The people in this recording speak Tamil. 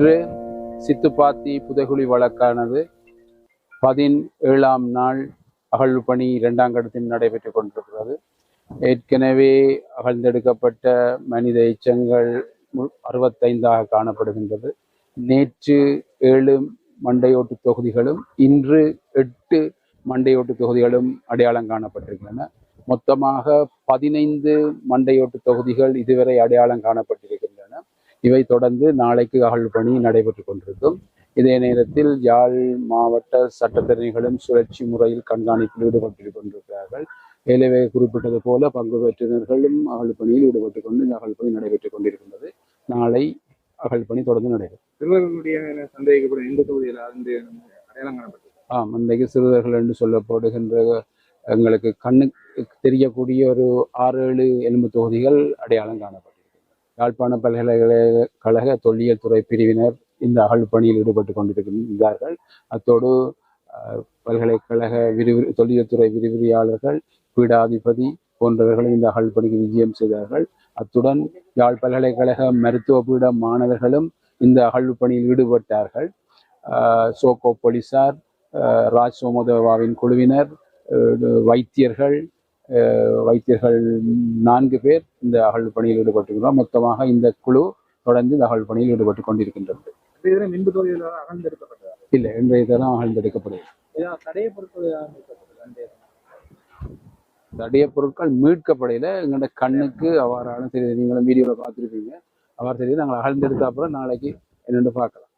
இன்று சித்துப்பாத்தி புதைகுழி வழக்கானது 17ஆம் நாள் அகழ்வு பணி 2ஆம் கட்டத்தில் நடைபெற்றுக் கொண்டிருக்கிறது. ஏற்கனவே அகழ்ந்தெடுக்கப்பட்ட மனித எச்சங்கள் 65ஆக காணப்படுகின்றது. நேற்று 7 மண்டையோட்டு தொகுதிகளும் இன்று 8 மண்டையோட்டு தொகுதிகளும் அடையாளம் காணப்பட்டிருக்கின்றன. மொத்தமாக 15 மண்டையோட்டு தொகுதிகள் இதுவரை அடையாளம் காணப்பட்டிருக்கின்றன. இவை தொடர்ந்து நாளைக்கு அகழ்வு பணி நடைபெற்றுக் கொண்டிருக்கும். இதே நேரத்தில் யாழ் மாவட்ட சட்டத்தரணிகளும் சுழற்சி முறையில் கண்காணிப்பில் ஈடுபட்டுக் கொண்டிருக்கிறார்கள். ஏலவே குறிப்பிட்டது போல பங்கு பெற்றினர்களும் அகழ்வு பணியில் ஈடுபட்டுக் கொண்டு இந்த அகழ்வு பணி நடைபெற்றுக் கொண்டிருக்கின்றது. நாளை அகழ்வு பணி தொடர்ந்து நடைபெறும். சிறுவர்களுடைய சந்தேகப்படும் எந்த தொகுதியில் அடையாளம் காணப்பட்டது? இன்றைக்கு சிறுவர்கள் என்று சொல்லப்படுகின்ற எங்களுக்கு கண்ணுக்கு தெரியக்கூடிய ஒரு 6-7 எலும்பு தொகுதிகள் அடையாளம் காணப்பட்டிருக்கின்றன. யாழ்ப்பாண பல்கலைக்கழக தொல்லியல் துறை பிரிவினர் இந்த அகழ்வு பணியில் ஈடுபட்டு கொண்டிருக்கின்றார்கள். அத்தோடு பல்கலைக்கழக தொல்லியல் துறை விரிவுரையாளர்கள், பீடாதிபதி போன்றவர்களும் இந்த அகழ்வு பணிக்கு விஜயம் செய்தார்கள். அத்துடன் யாழ் பல்கலைக்கழக மருத்துவ பீட மாணவர்களும் இந்த அகழ்வு பணியில் ஈடுபட்டார்கள். சோகோ போலீசார், ராஜ் சோமதேவாவின் குழுவினர், வைத்தியர்கள் 4 பேர் இந்த அகழ்வு பணியில் ஈடுபட்டுள்ளனர். மொத்தமாக இந்த குழு தொடர்ந்து இந்த அகழ்வு பணியில் ஈடுபட்டுக் கொண்டிருக்கின்றது. இல்லை, இன்றைய தினம் அகழ்ந்தெடுக்கப்படுகிறது. தடைய பொருட்கள் மீட்கப்படையில எங்களோட கண்ணுக்கு அவ்வாறான தெரியுது. நீங்களும் வீடியோவில் பார்த்துருப்பீங்க. அவ்வாறு தெரியுது. நாங்கள் அகழ்ந்தெடுத்த அப்புறம் நாளைக்கு என்னென்று பார்க்கலாம்.